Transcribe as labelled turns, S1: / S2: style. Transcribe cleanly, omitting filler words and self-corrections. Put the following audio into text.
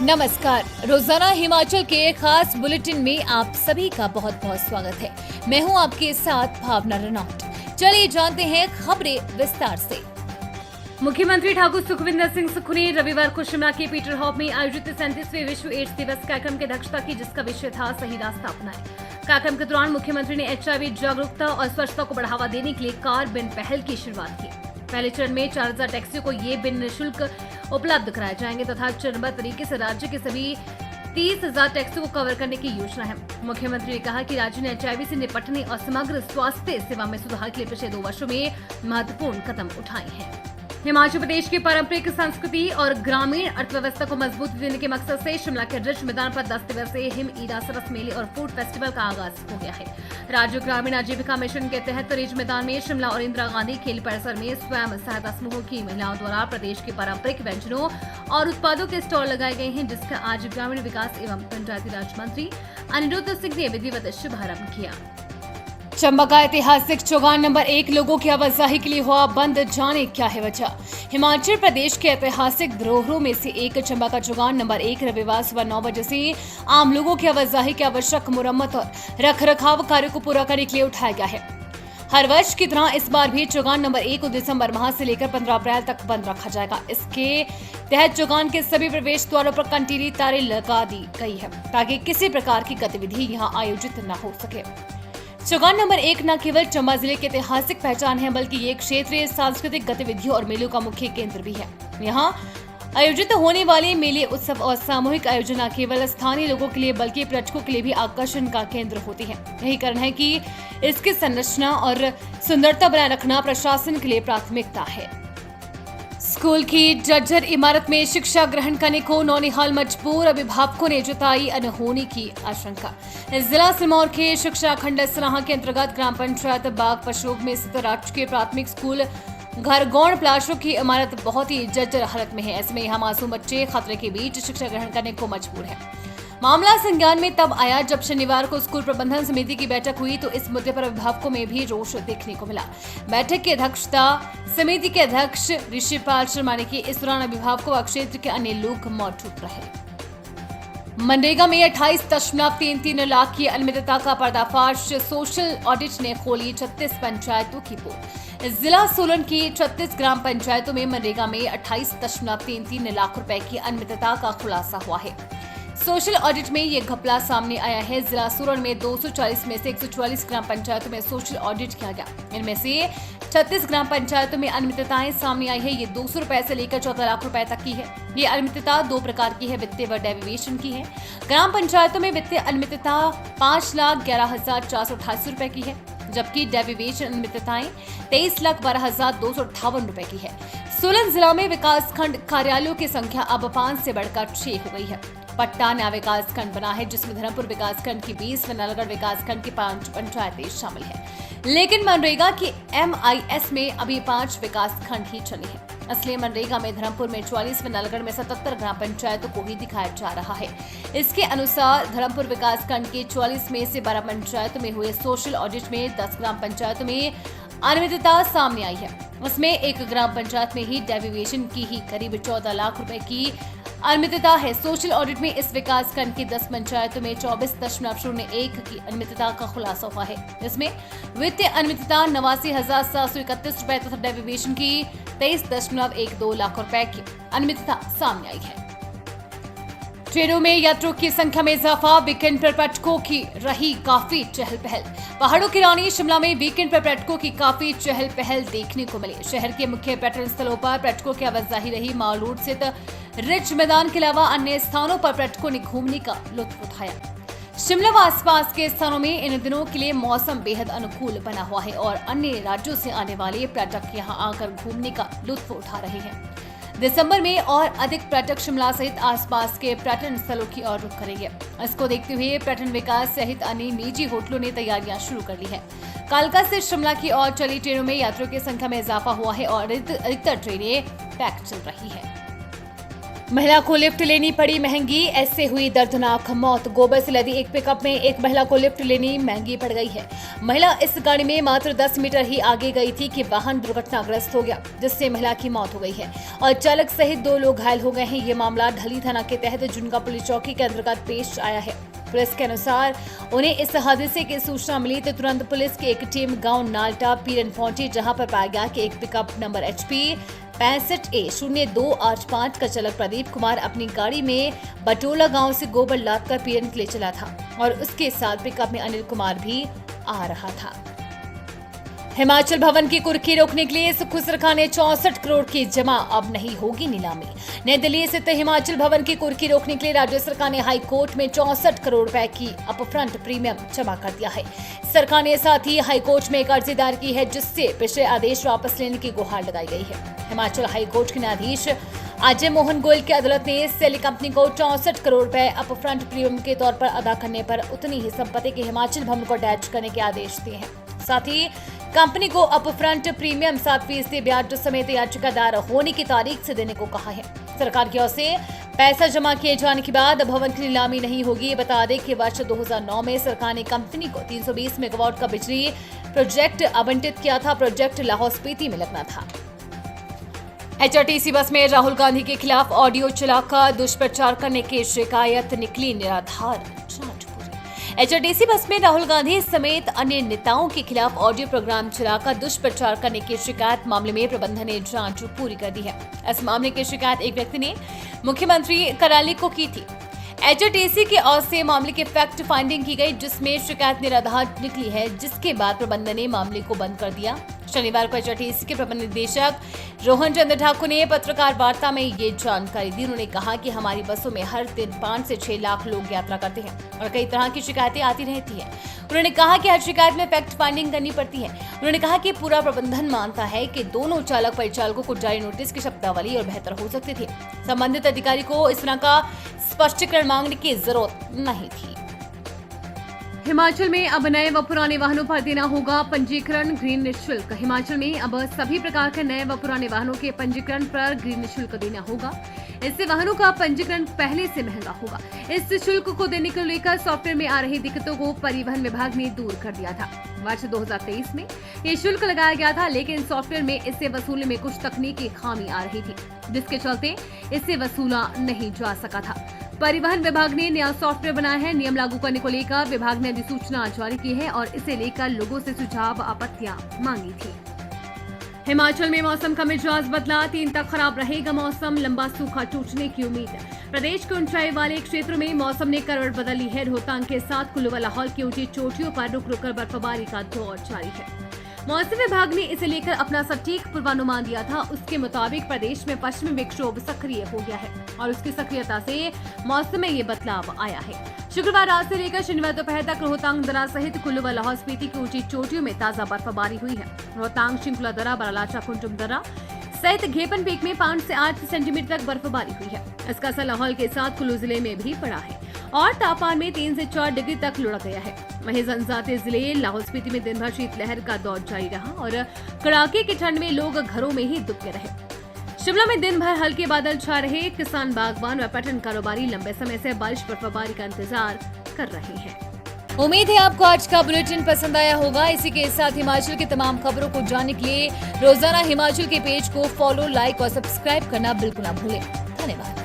S1: नमस्कार। रोजाना हिमाचल के खास बुलेटिन में आप सभी का बहुत बहुत स्वागत है। मैं हूं आपके साथ भावना रनौट। चलिए जानते हैं खबरें विस्तार से।
S2: मुख्यमंत्री ठाकुर सुखविंदर सिंह सुक्खू ने रविवार को शिमला के पीटर हॉफ में आयोजित 37वें विश्व एड्स दिवस कार्यक्रम की अध्यक्षता की, जिसका विषय था सही रास्ता अपनाएं। कार्यक्रम के दौरान मुख्यमंत्री ने HIV जागरूकता और स्वच्छता को बढ़ावा देने के लिए कार बिन पहल की शुरुआत की। पहले चरण में 4000 टैक्सियों को ये बिन निःशुल्क उपलब्ध कराए जाएंगे तथा चरणबद्ध तरीके से राज्य के सभी 30,000 टैक्सियों को कवर करने की योजना है। मुख्यमंत्री ने कहा कि राज्य ने HIV से निपटने और समग्र स्वास्थ्य सेवा में सुधार के लिए पिछले 2 वर्षों में महत्वपूर्ण कदम उठाए हैं। हिमाचल प्रदेश की पारंपरिक संस्कृति और ग्रामीण अर्थव्यवस्था को मजबूती देने के मकसद से शिमला के रिज मैदान पर 10 दिवसीय हिम ईदा सरस मेले और फूड फेस्टिवल का आगाज हो गया है। राज्य ग्रामीण आजीविका मिशन के तहत रिज मैदान में शिमला और इंदिरा गांधी खेल परिसर में स्वयं सहायता समूहों की महिलाओं द्वारा प्रदेश के पारंपरिक व्यंजनों और उत्पादों के स्टॉल लगाए गए हैं, जिसका आज ग्रामीण विकास एवं पंचायती राज मंत्री अनिरुद्ध सिंह ने विधिवत शुभारंभ किया।
S1: चंबा का ऐतिहासिक चौगान नंबर 1 लोगों की आवाजाही के लिए हुआ बंद, जाने क्या है वजह। हिमाचल प्रदेश के ऐतिहासिक धरोहरों में से एक चंबा का चौगान नंबर 1 रविवार सुबह 9 बजे से आम लोगों की आवाजाही के आवश्यक मुरम्मत और रखरखाव कार्य को पूरा करने के लिए उठाया गया है। हर वर्ष की तरह इस बार भी चौगान नंबर 1 को दिसंबर माह से लेकर 15 अप्रैल तक बंद रखा जाएगा। इसके तहत चौगान के सभी प्रवेश द्वारों पर कंटीली तारें लगा दी गई है ताकि किसी प्रकार की गतिविधि यहाँ आयोजित न हो सके। चौगान नंबर 1 न केवल चंबा जिले की ऐतिहासिक पहचान है, बल्कि ये क्षेत्रीय सांस्कृतिक गतिविधियों और मेलों का मुख्य केंद्र भी है। यहाँ आयोजित होने वाले मेले, उत्सव और सामूहिक आयोजन न केवल स्थानीय लोगों के लिए बल्कि पर्यटकों के लिए भी आकर्षण का केंद्र होती है। यही कारण है कि इसकी संरचना और सुंदरता बनाए रखना प्रशासन के लिए प्राथमिकता है। स्कूल की जर्जर इमारत में शिक्षा ग्रहण करने को नौनिहाल मजबूर अभिभावकों ने जताई अनहोनी की आशंका। जिला सिरमौर के शिक्षा खंड सराहा के अंतर्गत ग्राम पंचायत बाग पशोग में स्थित राजकीय प्राथमिक स्कूल घरगौड़ प्लाशों की इमारत बहुत ही जर्जर हालत में है। ऐसे में यहाँ मासूम बच्चे खतरे के बीच शिक्षा ग्रहण करने को मजबूर है। मामला संज्ञान में तब आया जब शनिवार को स्कूल प्रबंधन समिति की बैठक हुई तो इस मुद्दे पर अभिभावकों में भी रोष देखने को मिला। बैठक की अध्यक्षता समिति के अध्यक्ष ऋषिपाल शर्मा ने की। इस दौरान अभिभावकों व क्षेत्र के अन्य लोग मौजूद रहे। मनरेगा में 28.33 लाख की अनियमितता का पर्दाफाश, सोशल ऑडिट ने खोली 36 पंचायतों की पोल। जिला सोलन की 36 ग्राम पंचायतों में मनरेगा में 28.33 लाख रुपए की अनियमितता का खुलासा हुआ है। सोशल ऑडिट में ये घपला सामने आया है। जिला सोलन में 240 में से 144 ग्राम पंचायतों में सोशल ऑडिट किया गया। इनमें से 36 ग्राम पंचायतों में अनियमितताएं सामने आई है। ये 200 रुपए से लेकर 14 लाख रुपए तक की है। ये अनियमितता 2 प्रकार की है, वित्तीय व डेविएशन की है। ग्राम पंचायतों में वित्तीय अनियमितता 5,11,488 रुपए की है, जबकि डेविएशन अनियमितताएं 23,12,258 रुपए की है। सोलन जिला में विकास खंड कार्यालयों की संख्या अब 5 से बढ़कर 6 हो गई है। पट्टा नया विकास खंड बना है, जिसमें धर्मपुर विकास खंड की 20 व नलगढ़ विकास खंड की 5 पंचायतें शामिल हैं। लेकिन मनरेगा की MIS में अभी 5 विकास खंड ही चले हैं। असली मनरेगा में धर्मपुर में 44 व नलगढ़ में 77 ग्राम पंचायतों को ही दिखाया जा रहा है। इसके अनुसार धर्मपुर विकास खंड के 44 में से 12 पंचायतों में हुए सोशल ऑडिट में 10 ग्राम पंचायतों में अनियमितता सामने आई है। उसमें एक ग्राम पंचायत में ही डेविएशन की ही करीब 14 लाख रुपए की अनियमितता है। सोशल ऑडिट में इस विकास खंड की 10 पंचायतों में 24.01 की अनियमितता का खुलासा हुआ है। इसमें वित्तीय अनियमितता 89,731 रुपए तथा डेविएशन की 23.12 लाख रुपए की अनियमितता सामने आई है। ट्रेनों में यात्रियों की संख्या में इजाफा, वीकेंड पर पर्यटकों की रही काफी चहल पहल। पहाड़ों की रानी शिमला में वीकेंड पर पर्यटकों की काफी चहल पहल देखने को मिली। शहर के मुख्य पर्यटन स्थलों पर पर्यटकों की आवाजाही रही। माल रोड स्थित रिज मैदान के अलावा अन्य स्थानों पर पर्यटकों ने घूमने का लुत्फ उठाया। शिमला व आसपास के स्थानों में इन दिनों के लिए मौसम बेहद अनुकूल बना हुआ है और अन्य राज्यों से आने वाले पर्यटक यहां आकर घूमने का लुत्फ उठा रहे हैं। दिसंबर में और अधिक पर्यटक शिमला सहित आसपास के पर्यटन स्थलों की ओर रुख करेंगे। इसको देखते हुए पर्यटन विकास सहित अन्य निजी होटलों ने तैयारियां शुरू कर ली है। कालका से शिमला की ओर चली ट्रेनों में यात्रियों की संख्या में इजाफा हुआ है और अधिकतर ट्रेनें पैक चल रही है। महिला को लिफ्ट लेनी पड़ी महंगी, ऐसे हुई दर्दनाक मौत। गोबर से लदी एक पिकअप में एक महिला को लिफ्ट लेनी महंगी पड़ गई है। महिला इस गाड़ी में मात्र 10 मीटर ही आगे गई थी कि वाहन दुर्घटनाग्रस्त हो गया, जिससे महिला की मौत हो गई है और चालक सहित 2 लोग घायल हो गए हैं। ये मामला ढली थाना के तहत जुनका पुलिस चौकी के अंतर्गत पेश आया है। पुलिस के अनुसार उन्हें इस हादसे की सूचना मिली तो तुरंत पुलिस की एक टीम गांव नालटा पीरन पहुंची, जहां पर पाया गया कि एक पिकअप नंबर HP 65A0285 का चालक प्रदीप कुमार अपनी गाड़ी में बटोला गांव से गोबर लादकर पीरन के लिए चला था और उसके साथ पिकअप में अनिल कुमार भी आ रहा था। हिमाचल भवन की कुर्की रोकने के लिए सुक्खू सरकार ने 64 करोड़ की जमा, अब नहीं होगी नीलामी। नई दिल्ली स्थित हिमाचल भवन की कुर्की रोकने के लिए राज्य सरकार ने हाई कोर्ट में 64 करोड़ रुपए की अपफ्रंट प्रीमियम जमा कर दिया है। सरकार ने साथ ही हाई कोर्ट में एक अर्जी दायर की है, जिससे पिछले आदेश वापस लेने की गुहार लगाई गई है। हिमाचल हाई कोर्ट के न्यायाधीश अजय मोहन गोयल की अदालत ने सेली कंपनी को 64 करोड़ रुपए अपफ्रंट प्रीमियम के तौर पर अदा करने पर उतनी ही संपत्ति के हिमाचल भवन को अटैच करने के आदेश दिए हैं। साथ ही कंपनी को अपफ्रंट प्रीमियम 7% ब्याज समेत याचिका दायर होने की तारीख से देने को कहा है। सरकार की ओर से पैसा जमा किए जाने के बाद भवन की नीलामी नहीं होगी। बता दें कि वर्ष 2009 में सरकार ने कंपनी को 320 मेगावाट का बिजली प्रोजेक्ट आवंटित किया था। प्रोजेक्ट लाहौल स्पीति में लगना था। HRTC बस में राहुल गांधी के खिलाफ ऑडियो चलाकर दुष्प्रचार करने की शिकायत निकली निराधार। HRTC बस में राहुल गांधी समेत अन्य नेताओं के खिलाफ ऑडियो प्रोग्राम चलाकर दुष्प्रचार करने की शिकायत मामले में प्रबंधन ने जांच पूरी कर दी है। इस मामले की शिकायत एक व्यक्ति ने मुख्यमंत्री कार्यालय को की थी। HRTC की ओर से मामले की फैक्ट फाइंडिंग की गई, जिसमें शिकायत निराधार निकली है, जिसके बाद प्रबंधन ने मामले को बंद कर दिया। शनिवार को HRTC के प्रबंध निदेशक रोहन चंद्र ठाकुर ने पत्रकार वार्ता में ये जानकारी दी। उन्होंने कहा कि हमारी बसों में हर दिन 5 से 6 लाख लोग यात्रा करते हैं और कई तरह की शिकायतें आती रहती हैं। उन्होंने कहा कि हर शिकायत में फैक्ट फाइंडिंग करनी पड़ती है। उन्होंने कहा कि पूरा प्रबंधन मानता है कि दोनों चालक परिचालकों को जारी नोटिस की शब्दावली और बेहतर हो सकती थी। संबंधित अधिकारी को इस तरह का स्पष्टीकरण मांगने की जरूरत नहीं थी।
S2: हिमाचल में अब नए व पुराने वाहनों पर देना होगा पंजीकरण ग्रीन निःशुल्क। हिमाचल में अब सभी प्रकार के नए व पुराने वाहनों के पंजीकरण पर ग्रीन निःशुल्क देना होगा। इससे वाहनों का पंजीकरण पहले से महंगा होगा। इस शुल्क को देने को लेकर सॉफ्टवेयर में आ रही दिक्कतों को परिवहन विभाग ने दूर कर दिया था। वर्ष 2023 में ये शुल्क लगाया गया था, लेकिन सॉफ्टवेयर में इससे वसूलने में कुछ तकनीकी खामी आ रही थी, जिसके चलते इससे वसूला नहीं जा सका था। परिवहन विभाग ने नया सॉफ्टवेयर बनाया है। नियम लागू करने को लेकर विभाग ने अधिसूचना जारी की है और इसे लेकर लोगों से सुझाव आपत्तियां मांगी थी। हिमाचल में मौसम का मिजाज बदला, 3 तक खराब रहेगा मौसम, लंबा सूखा टूटने की उम्मीद है। प्रदेश के ऊंचाई वाले क्षेत्रों में मौसम ने करवट बदली है। रोहतांग के साथ कुल्लू व लाहौल की ऊंची चोटियों पर रुक रुक कर बर्फबारी का दौर जारी है। मौसम विभाग ने इसे लेकर अपना सटीक पूर्वानुमान दिया था। उसके मुताबिक प्रदेश में पश्चिमी विक्षोभ सक्रिय हो गया है और उसकी सक्रियता से मौसम में ये बदलाव आया है। शुक्रवार रात से लेकर शनिवार दोपहर तक रोहतांग दर्रा सहित कुल्लू व लाहौल स्पीति की ऊंची चोटियों में ताजा बर्फबारी हुई है। रोहतांग, शिंकुला दर्रा, बरालाचा, कुंटुम दर्रा सहित घेपन पीक में 5 से 8 सेंटीमीटर तक बर्फबारी हुई है। इसका असर लाहौल के साथ कुल्लू जिले में भी पड़ा है और तापमान में 3 से 4 डिग्री तक लुढ़क गया है। वहीं जनजातीय जिले लाहौल स्पीति में दिन भर शीतलहर का दौर जारी रहा और कड़ाके की ठंड में लोग घरों में ही दुबके रहे। शिमला में दिन भर हल्के बादल छा रहे। किसान, बागवान व पर्यटन कारोबारी लंबे समय से बारिश बर्फबारी का इंतजार कर रहे हैं।
S1: उम्मीद है आपको आज का बुलेटिन पसंद आया होगा। इसी के साथ हिमाचल की तमाम खबरों को जानने के लिए रोजाना हिमाचल के पेज को फॉलो, लाइक और सब्सक्राइब करना बिल्कुल ना भूलें। धन्यवाद।